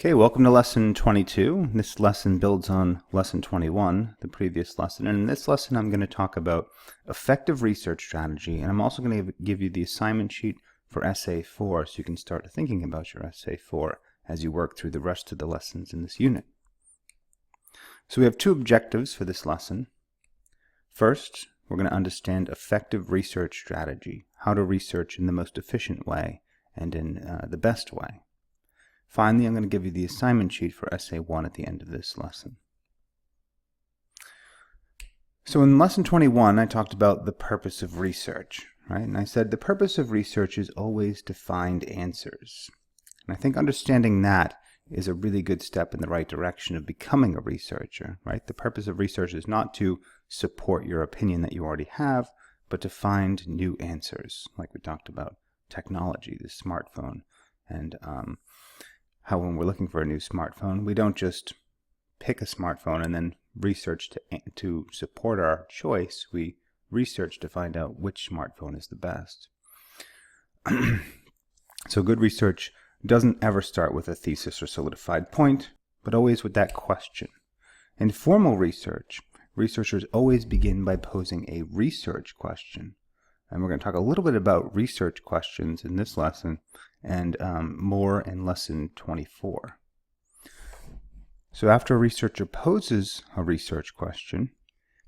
Okay, welcome to lesson 22. This lesson builds on lesson 21, the previous lesson. And in this lesson, I'm going to talk about effective research strategy. And I'm also going to give you the assignment sheet for essay 4 so you can start thinking about your essay 4 as you work through the rest of the lessons in this unit. So we have two objectives for this lesson. First, we're going to understand effective research strategy, how to research in the most efficient way and in the best way. Finally, I'm going to give you the assignment sheet for essay 1 at the end of this lesson. So in lesson 21, I talked about the purpose of research, right? And I said the purpose of research is always to find answers. And I think understanding that is a really good step in the right direction of becoming a researcher, right? The purpose of research is not to support your opinion that you already have, but to find new answers, like we talked about technology, the smartphone, and how when we're looking for a new smartphone, we don't just pick a smartphone and then research to support our choice. We research to find out which smartphone is the best. So good research doesn't ever start with a thesis or solidified point, but always with that question. In formal research, researchers always begin by posing a research question. And we're going to talk a little bit about research questions in this lesson and more in lesson 24. So after a researcher poses a research question,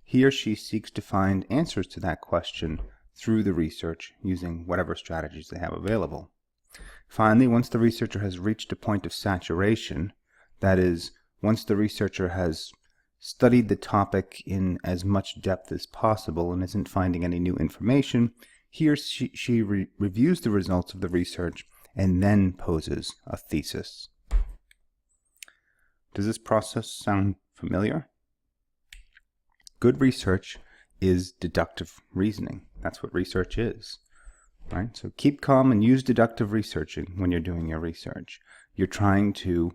he or she seeks to find answers to that question through the research using whatever strategies they have available. Finally, once the researcher has reached a point of saturation, that is, once the researcher has studied the topic in as much depth as possible and isn't finding any new information, he or she reviews the results of the research and then poses a thesis. Does this process sound familiar? Good research is deductive reasoning. That's what research is, right? So keep calm and use deductive researching when you're doing your research. You're trying to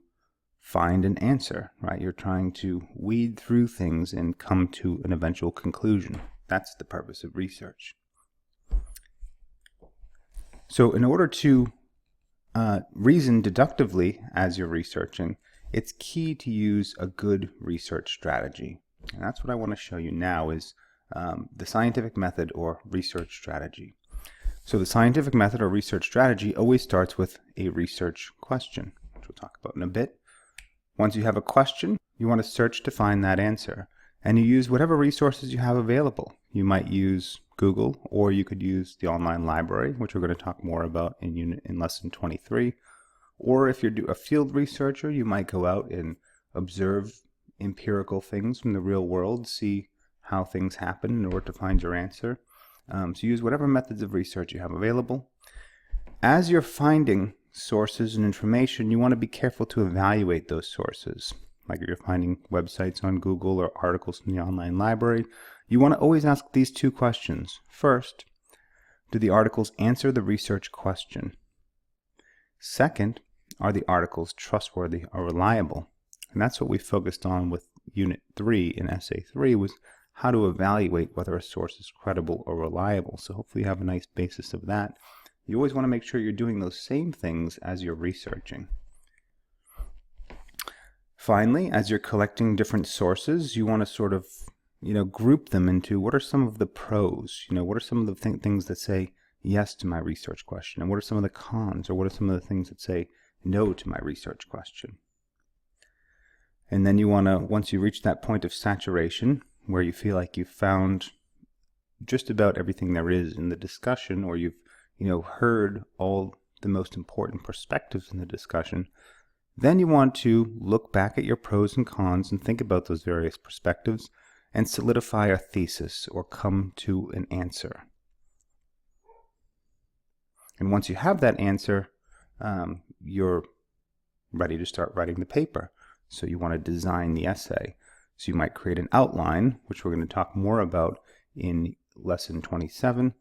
find an answer, right? You're trying to weed through things and come to an eventual conclusion. That's the purpose of research. So in order to reason deductively as you're researching, it's key to use a good research strategy. And that's what I want to show you now is the scientific method or research strategy. So the scientific method or research strategy always starts with a research question, which we'll talk about in a bit. Once you have a question, you want to search to find that answer. And you use whatever resources you have available. You might use Google, or you could use the online library, which we're going to talk more about in lesson 23. Or if you're a field researcher, you might go out and observe empirical things from the real world, see how things happen in order to find your answer. So use whatever methods of research you have available. As you're finding sources and information, you want to be careful to evaluate those sources. Like if you're finding websites on Google or articles from the online library, you want to always ask these two questions. First, do the articles answer the research question? Second, are the articles trustworthy or reliable? And that's what we focused on with Unit 3 in Essay 3, was how to evaluate whether a source is credible or reliable. So hopefully you have a nice basis of that. You always want to make sure you're doing those same things as you're researching. Finally, as you're collecting different sources, you want to sort of, group them into what are some of the pros, what are some of the things that say yes to my research question, and what are some of the cons, or what are some of the things that say no to my research question. And then you want to, once you reach that point of saturation, where you feel like you've found just about everything there is in the discussion, or you've heard all the most important perspectives in the discussion, then you want to look back at your pros and cons and think about those various perspectives and solidify a thesis or come to an answer. And once you have that answer, you're ready to start writing the paper. So you want to design the essay. So you might create an outline, which we're going to talk more about in lesson 27,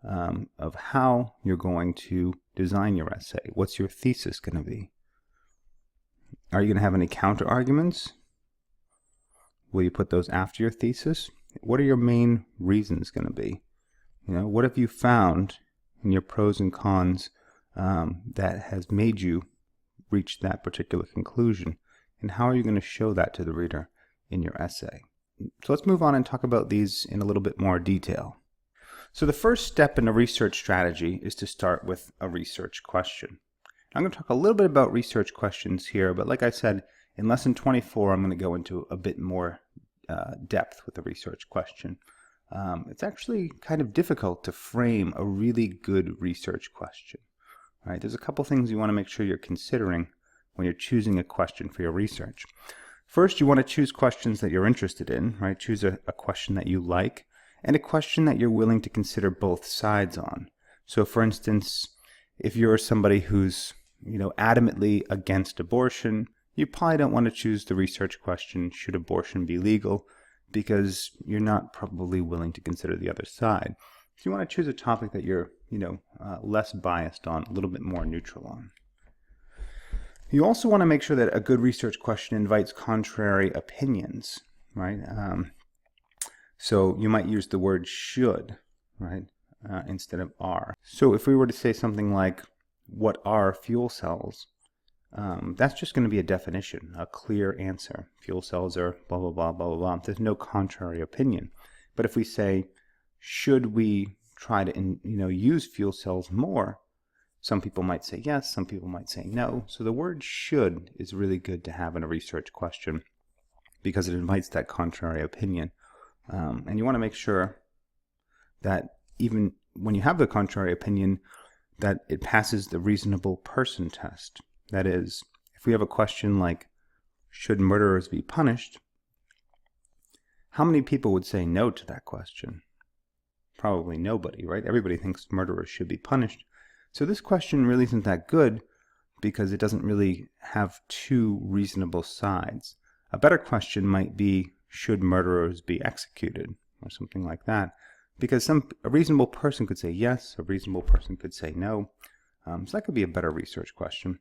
of how you're going to design your essay. What's your thesis going to be? Are you going to have any counter arguments? Will you put those after your thesis? What are your main reasons going to be? What have you found in your pros and cons that has made you reached that particular conclusion, and how are you going to show that to the reader in your essay. So let's move on and talk about these in a little bit more detail. So the first step in a research strategy is to start with a research question. I'm going to talk a little bit about research questions here, but like I said, in lesson 24, I'm going to go into a bit more depth with the research question. It's actually kind of difficult to frame a really good research question. All right, there's a couple things you want to make sure you're considering when you're choosing a question for your research. First, you want to choose questions that you're interested in, right? Choose a question that you like and a question that you're willing to consider both sides on. So for instance, if you're somebody who's adamantly against abortion, you probably don't want to choose the research question, should abortion be legal, because you're not probably willing to consider the other side. So you want to choose a topic that you're less biased on, a little bit more neutral on. You also want to make sure that a good research question invites contrary opinions, right? So you might use the word should, right, instead of are. So if we were to say something like, what are fuel cells? That's just going to be a definition, a clear answer. Fuel cells are blah, blah, blah, blah, blah, blah. There's no contrary opinion. But if we say, should we try to use fuel cells more? Some people might say yes, some people might say no. So the word should is really good to have in a research question because it invites that contrary opinion. And you want to make sure that even when you have the contrary opinion, that it passes the reasonable person test. That is, if we have a question like, should murderers be punished? How many people would say no to that question? Probably nobody, right? Everybody thinks murderers should be punished. So this question really isn't that good because it doesn't really have two reasonable sides. A better question might be, should murderers be executed? Or something like that. Because a reasonable person could say yes, a reasonable person could say no. So that could be a better research question.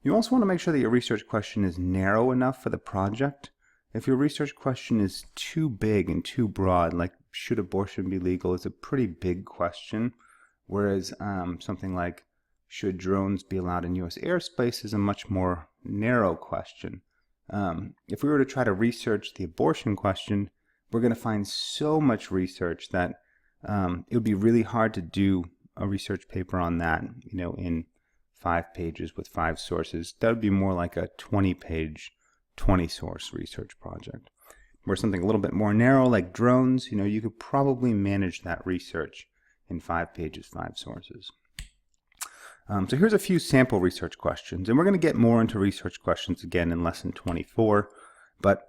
You also want to make sure that your research question is narrow enough for the project. If your research question is too big and too broad, like should abortion be legal, is a pretty big question, whereas something like should drones be allowed in U.S. airspace is a much more narrow question. If we were to try to research the abortion question, we're going to find so much research that it would be really hard to do a research paper on that, in 5 pages with 5 sources. That would be more like a 20-page, 20-source research project. Where something a little bit more narrow, like drones, you could probably manage that research in 5 pages, 5 sources. So here's a few sample research questions, and we're going to get more into research questions again in lesson 24. But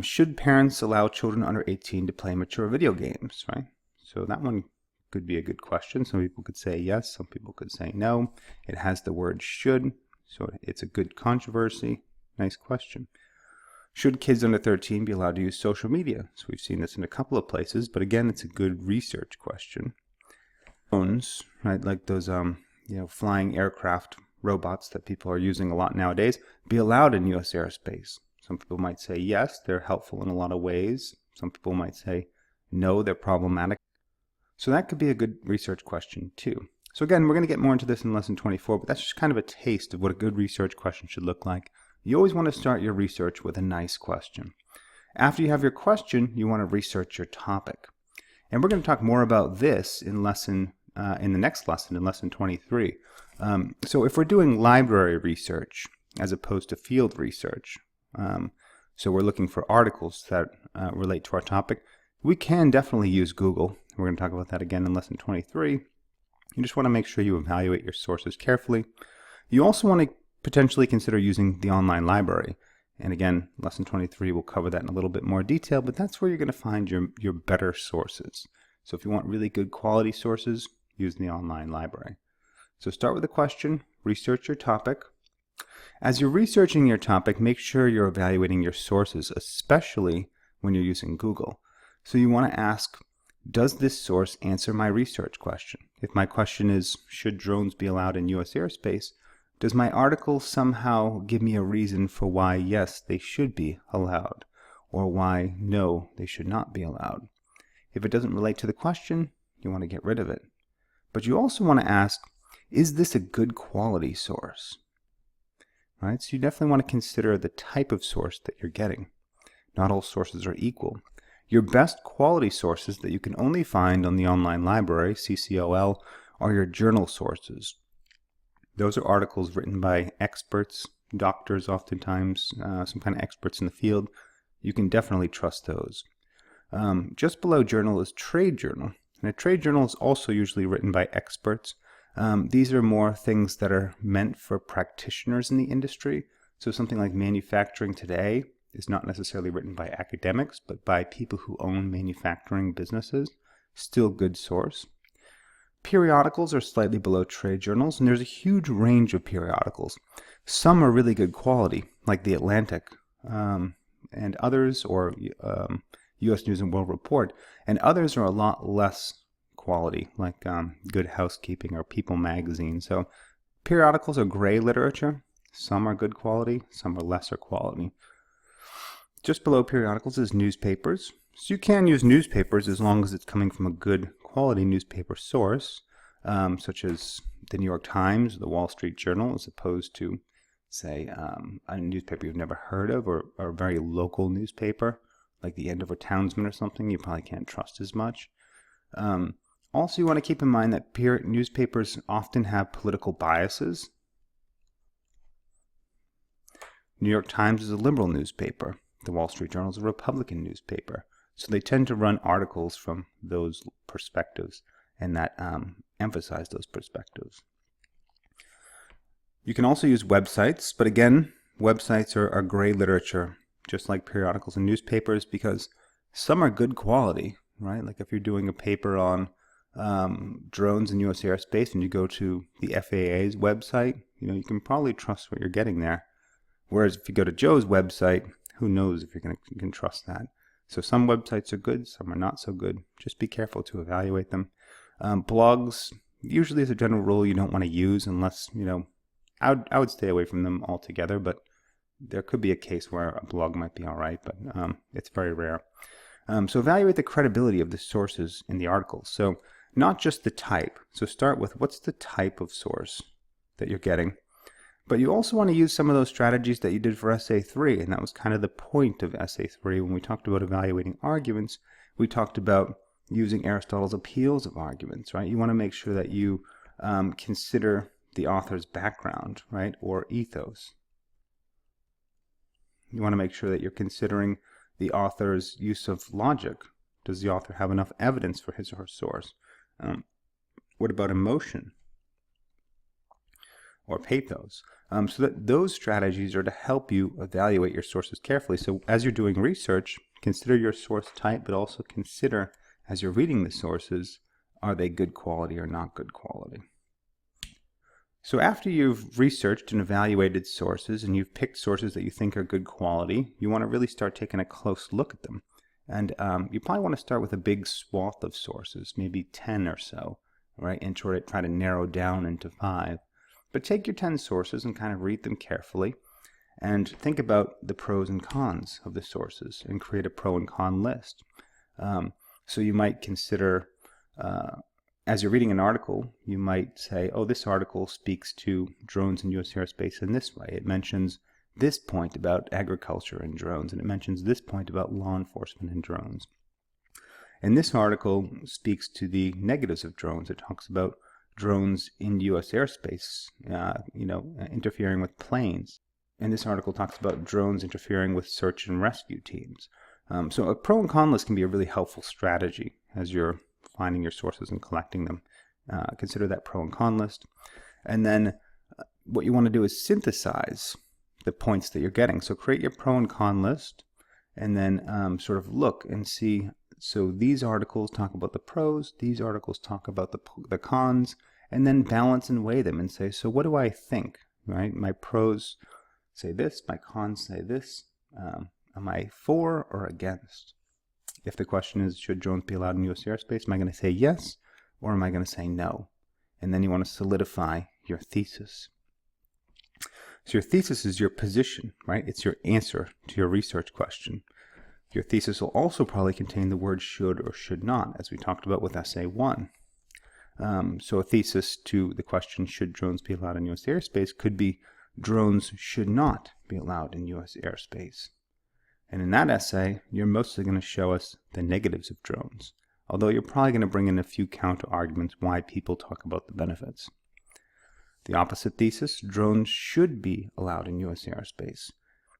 should parents allow children under 18 to play mature video games, right? So that one could be a good question. Some people could say yes, some people could say no. It has the word should, so it's a good controversy. Nice question. Should kids under 13 be allowed to use social media? So we've seen this in a couple of places, but again, it's a good research question. Drones, right, like those flying aircraft robots that people are using a lot nowadays, be allowed in U.S. airspace. Some people might say yes, they're helpful in a lot of ways. Some people might say no, they're problematic. So that could be a good research question too. So again, we're going to get more into this in lesson 24, but that's just kind of a taste of what a good research question should look like. You always want to start your research with a nice question. After you have your question, you want to research your topic. And we're going to talk more about this in the next lesson, in lesson 23. So if we're doing library research as opposed to field research, so we're looking for articles that relate to our topic, we can definitely use Google. We're going to talk about that again in lesson 23. You just want to make sure you evaluate your sources carefully. You also want to potentially consider using the online library. And again, lesson 23 will cover that in a little bit more detail, but that's where you're going to find your better sources. So if you want really good quality sources, use the online library. So start with a question, research your topic. As you're researching your topic, make sure you're evaluating your sources, especially when you're using Google. So you want to ask, does this source answer my research question? If my question is, should drones be allowed in U.S. airspace, does my article somehow give me a reason for why yes, they should be allowed, or why no, they should not be allowed? If it doesn't relate to the question, you want to get rid of it. But you also want to ask, is this a good quality source? right? So you definitely want to consider the type of source that you're getting. Not all sources are equal. Your best quality sources that you can only find on the online library, CCOL, are your journal sources. Those are articles written by experts, doctors oftentimes, some kind of experts in the field. You can definitely trust those. Just below journal is trade journal. And a trade journal is also usually written by experts. These are more things that are meant for practitioners in the industry. So something like Manufacturing Today is not necessarily written by academics, but by people who own manufacturing businesses. Still good source. Periodicals are slightly below trade journals, and there's a huge range of periodicals. Some are really good quality, like The Atlantic, and others, or U.S. News and World Report, and others are a lot less quality, like Good Housekeeping or People Magazine. So periodicals are gray literature. Some are good quality, some are lesser quality. Just below periodicals is newspapers. So you can use newspapers as long as it's coming from a good quality newspaper source, such as the New York Times, the Wall Street Journal, as opposed to, say, a newspaper you've never heard of, or a very local newspaper, like the Andover Townsman or something you probably can't trust as much. Also, you want to keep in mind that newspapers often have political biases. New York Times is a liberal newspaper. The Wall Street Journal is a Republican newspaper. So they tend to run articles from those perspectives and that emphasize those perspectives. You can also use websites, but again, websites are gray literature, just like periodicals and newspapers, because some are good quality, right? Like if you're doing a paper on drones in U.S. airspace and you go to the FAA's website, you can probably trust what you're getting there. Whereas if you go to Joe's website, who knows if you can trust that. So some websites are good, some are not so good. Just be careful to evaluate them. Blogs, usually as a general rule, you don't want to use unless, I would stay away from them altogether, but there could be a case where a blog might be all right, but it's very rare. So evaluate the credibility of the sources in the articles. So not just the type. So start with what's the type of source that you're getting. But you also want to use some of those strategies that you did for Essay 3, and that was kind of the point of Essay 3. When we talked about evaluating arguments, we talked about using Aristotle's appeals of arguments, right? You want to make sure that you consider the author's background, right, or ethos. You want to make sure that you're considering the author's use of logic. Does the author have enough evidence for his or her source? What about emotion or pathos? So that those strategies are to help you evaluate your sources carefully. So as you're doing research, consider your source type, but also consider, as you're reading the sources, are they good quality or not good quality? So after you've researched and evaluated sources and you've picked sources that you think are good quality, you want to really start taking a close look at them. And you probably want to start with a big swath of sources, maybe 10 or so, right? And try to narrow down into 5. But take your 10 sources and kind of read them carefully and think about the pros and cons of the sources and create a pro and con list. So you might consider, as you're reading an article, you might say, oh, this article speaks to drones in U.S. airspace in this way. It mentions this point about agriculture and drones, and it mentions this point about law enforcement and drones. And this article speaks to the negatives of drones. It talks about drones in U.S. airspace, interfering with planes. And this article talks about drones interfering with search and rescue teams. So a pro and con list can be a really helpful strategy as you're finding your sources and collecting them. Consider that pro and con list. And then what you want to do is synthesize the points that you're getting. So create your pro and con list, and then sort of look and see. So these articles talk about the pros, these articles talk about the cons, and then balance and weigh them and say, so what do I think, right? My pros say this, my cons say this. Am I for or against? If the question is, should drones be allowed in U.S. airspace, am I going to say yes, or am I going to say no? And then you want to solidify your thesis. So your thesis is your position, right? It's your answer to your research question. Your thesis will also probably contain the word should or should not, as we talked about with Essay 1. So a thesis to the question, should drones be allowed in U.S. airspace, could be drones should not be allowed in U.S. airspace. And in that essay, you're mostly going to show us the negatives of drones, although you're probably going to bring in a few counter-arguments why people talk about the benefits. The opposite thesis, drones should be allowed in U.S. airspace.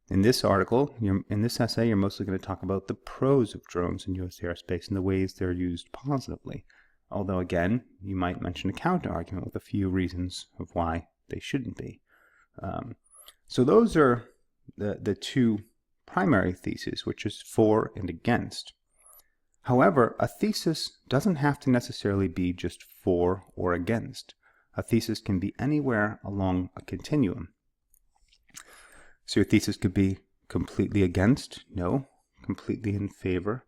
In this article, in this essay, you're mostly going to talk about the pros of drones in U.S. airspace and the ways they're used positively. Although, again, you might mention a counter-argument with a few reasons of why they shouldn't be. So those are the two primary theses, which is for and against. However, a thesis doesn't have to necessarily be just for or against. A thesis can be anywhere along a continuum. So your thesis could be completely against, no, completely in favor,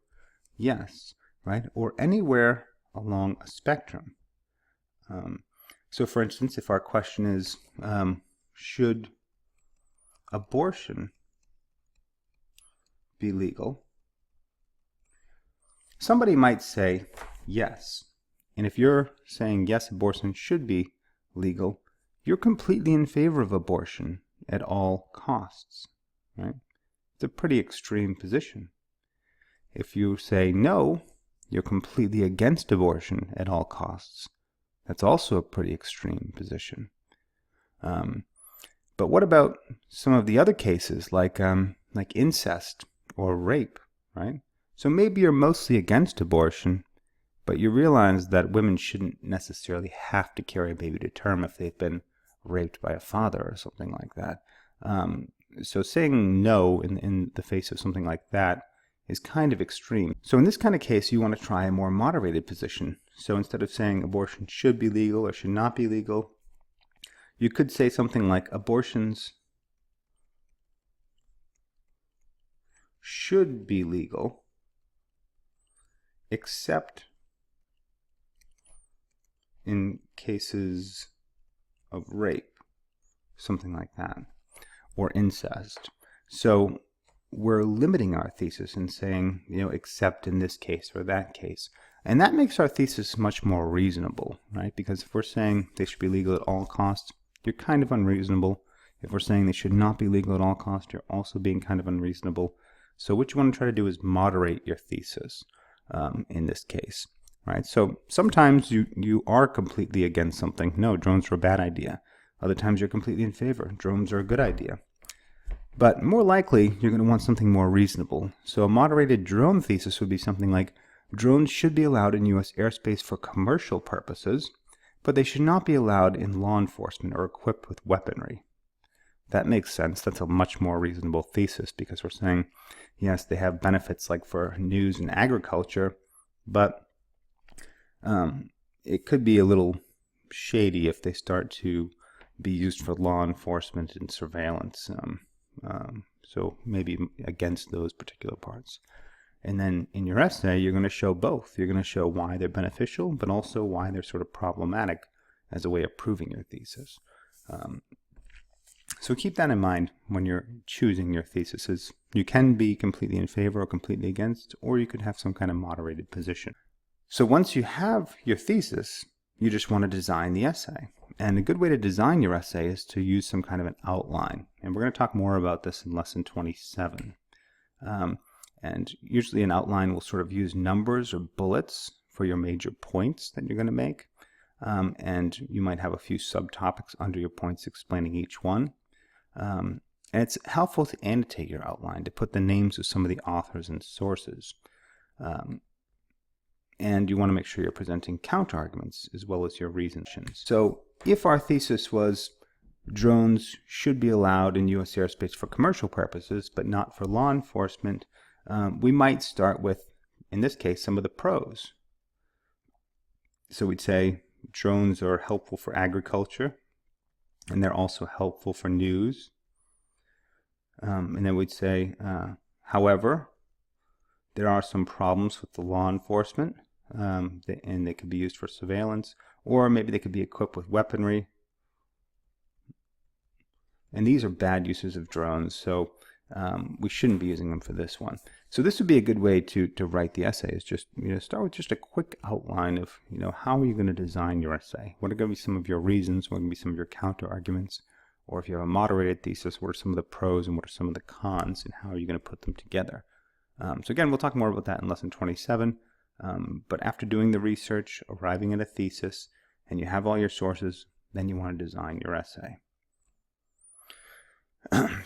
yes, right? Or anywhere along a spectrum. So for instance, if our question is, should abortion be legal? Somebody might say yes. And if you're saying yes, abortion should be legal, you're completely in favor of abortion at all costs, right? It's a pretty extreme position. If you say no, you're completely against abortion at all costs. That's also a pretty extreme position. But what about some of the other cases, like incest or rape, right? So maybe you're mostly against abortion, but you realize that women shouldn't necessarily have to carry a baby to term if they've been raped by a father or something like that. So saying no in the face of something like that is kind of extreme. So in this kind of case, you want to try a more moderated position. So instead of saying abortion should be legal or should not be legal, you could say something like abortions should be legal except in cases of rape, something like that, or incest. So we're limiting our thesis and saying, except in this case or that case. And that makes our thesis much more reasonable, right? Because if we're saying they should be legal at all costs, you're kind of unreasonable. If we're saying they should not be legal at all costs, you're also being kind of unreasonable. So what you want to try to do is moderate your thesis in this case, right? So sometimes you are completely against something. No, drones are a bad idea. Other times you're completely in favor. Drones are a good idea. But more likely, you're going to want something more reasonable. So a moderated drone thesis would be something like, drones should be allowed in U.S. airspace for commercial purposes, but they should not be allowed in law enforcement or equipped with weaponry. That makes sense. That's a much more reasonable thesis because we're saying, yes, they have benefits like for news and agriculture, but it could be a little shady if they start to be used for law enforcement and surveillance. So maybe against those particular parts. And then in your essay, you're going to show both. You're going to show why they're beneficial, but also why they're sort of problematic as a way of proving your thesis. So keep that in mind when you're choosing your theses. You can be completely in favor or completely against, or you could have some kind of moderated position. So once you have your thesis, you just want to design the essay. And a good way to design your essay is to use some kind of an outline. And we're going to talk more about this in lesson 27. And usually an outline will sort of use numbers or bullets for your major points that you're going to make. And you might have a few subtopics under your points explaining each one. And it's helpful to annotate your outline, to put the names of some of the authors and sources. And you want to make sure you're presenting counterarguments as well as your reasons. So if our thesis was drones should be allowed in U.S. airspace for commercial purposes, but not for law enforcement, we might start with, in this case, some of the pros. So we'd say drones are helpful for agriculture, and they're also helpful for news. And then we'd say, however, there are some problems with the law enforcement, and they could be used for surveillance, or maybe they could be equipped with weaponry. And these are bad uses of drones, so we shouldn't be using them for this one. So this would be a good way to write the essay, is just start with just a quick outline of how are you going to design your essay. What are going to be some of your reasons? What are going to be some of your counter arguments? or if you have a moderated thesis, what are some of the pros and what are some of the cons, and how are you going to put them together? So again, we'll talk more about that in lesson 27. But after doing the research, arriving at a thesis, and you have all your sources, then you want to design your essay.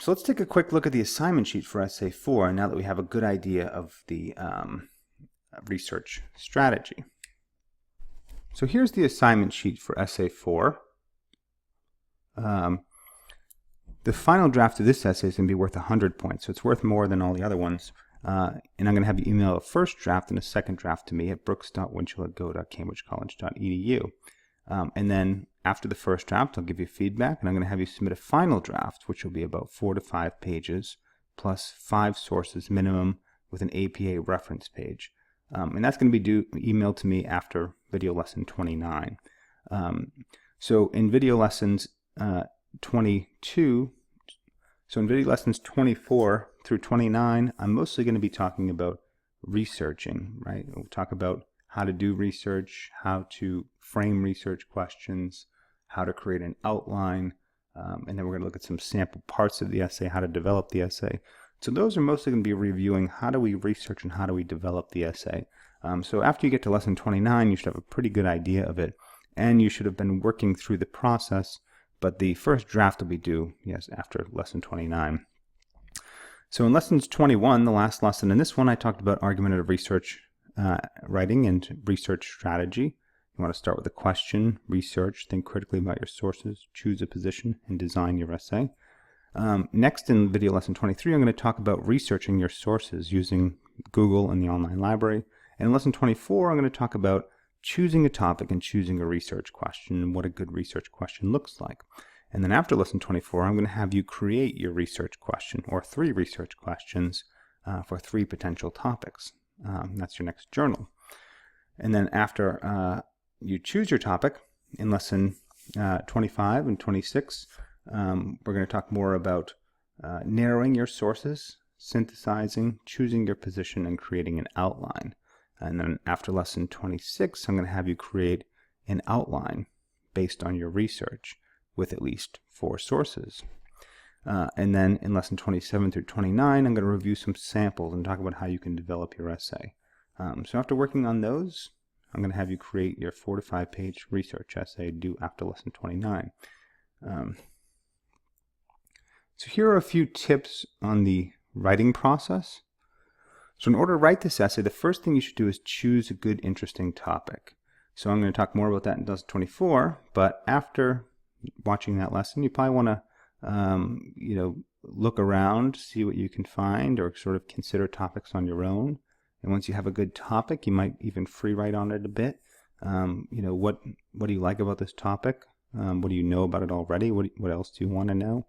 So let's take a quick look at the assignment sheet for essay 4, now that we have a good idea of the research strategy. So here's the assignment sheet for essay 4. The final draft of this essay is going to be worth 100 points, so it's worth more than all the other ones. And I'm going to have you email a first draft and a second draft to me at brooks.winchell@go.cambridgecollege.edu. And then after the first draft, I'll give you feedback, and I'm going to have you submit a final draft, which will be about 4 to 5 pages, plus 5 sources minimum with an APA reference page. And that's going to be emailed to me after video lesson 29. So in video lessons 24 through 29, I'm mostly going to be talking about researching, right? We'll talk about how to do research, how to frame research questions, how to create an outline, and then we're going to look at some sample parts of the essay, how to develop the essay. So those are mostly going to be reviewing how do we research and how do we develop the essay. So after you get to lesson 29, you should have a pretty good idea of it, and you should have been working through the process, but the first draft will be due, yes, after lesson 29. So in lessons 21, the last lesson, in this one I talked about argumentative research writing and research strategy. You want to start with a question, research, think critically about your sources, choose a position, and design your essay. Next in video lesson 23, I'm going to talk about researching your sources using Google and the online library. And in lesson 24, I'm going to talk about choosing a topic and choosing a research question and what a good research question looks like. And then after lesson 24, I'm going to have you create your research question, or 3 research questions for 3 potential topics. That's your next journal. And then after you choose your topic, in lesson 25 and 26, we're going to talk more about narrowing your sources, synthesizing, choosing your position, and creating an outline. And then after lesson 26, I'm going to have you create an outline based on your research with at least 4 sources. And then in lesson 27 through 29, I'm going to review some samples and talk about how you can develop your essay. So after working on those, I'm going to have you create your 4 to 5 page research essay due after lesson 29. So here are a few tips on the writing process. So in order to write this essay, the first thing you should do is choose a good, interesting topic. So I'm going to talk more about that in lesson 24, but after watching that lesson, you probably want to look around, see what you can find, or sort of consider topics on your own. And once you have a good topic, you might even free write on it a bit. What do you like about this topic? What do you know about it already? What else do you want to know?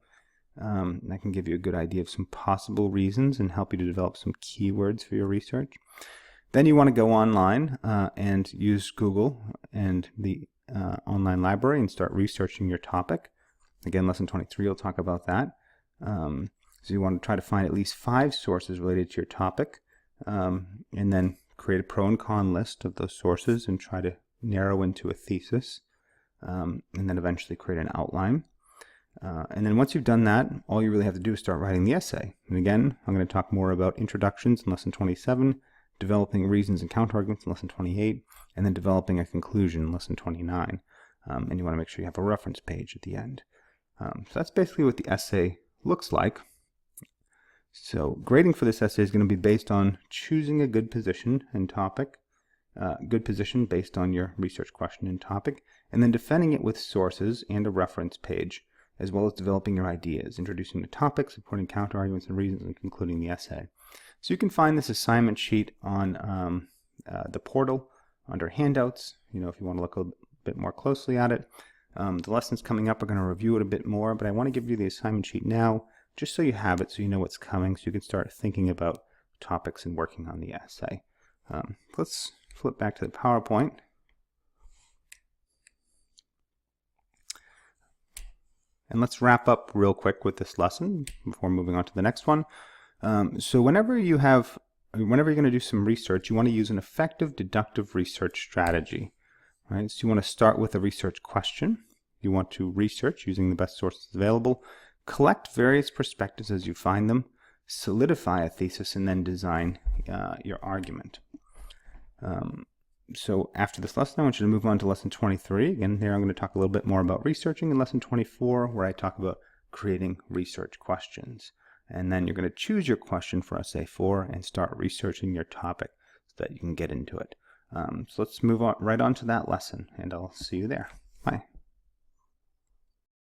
That can give you a good idea of some possible reasons and help you to develop some keywords for your research. Then you want to go online and use Google and the online library and start researching your topic. Again, lesson 23 will talk about that. So you want to try to find at least 5 sources related to your topic, and then create a pro and con list of those sources and try to narrow into a thesis, and then eventually create an outline. And then once you've done that, all you really have to do is start writing the essay. And again, I'm going to talk more about introductions in lesson 27, developing reasons and counterarguments in lesson 28, and then developing a conclusion in lesson 29. And you want to make sure you have a reference page at the end. So that's basically what the essay looks like. So grading for this essay is going to be based on choosing a good position and topic, good position based on your research question and topic, and then defending it with sources and a reference page, as well as developing your ideas, introducing the topic, supporting counterarguments and reasons, and concluding the essay. So you can find this assignment sheet on the portal under handouts, if you want to look a bit more closely at it. The lessons coming up are going to review it a bit more, but I want to give you the assignment sheet now, just so you have it, so you know what's coming, so you can start thinking about topics and working on the essay. Let's flip back to the PowerPoint. And let's wrap up real quick with this lesson before moving on to the next one. So whenever you're going to do some research, you want to use an effective deductive research strategy. Right? So you want to start with a research question. You want to research using the best sources available, collect various perspectives as you find them, solidify a thesis, and then design your argument. So after this lesson, I want you to move on to lesson 23. Again, here I'm going to talk a little bit more about researching in lesson 24, where I talk about creating research questions. And then you're going to choose your question for essay 4 and start researching your topic so that you can get into it. So let's move on right on to that lesson, and I'll see you there. Bye.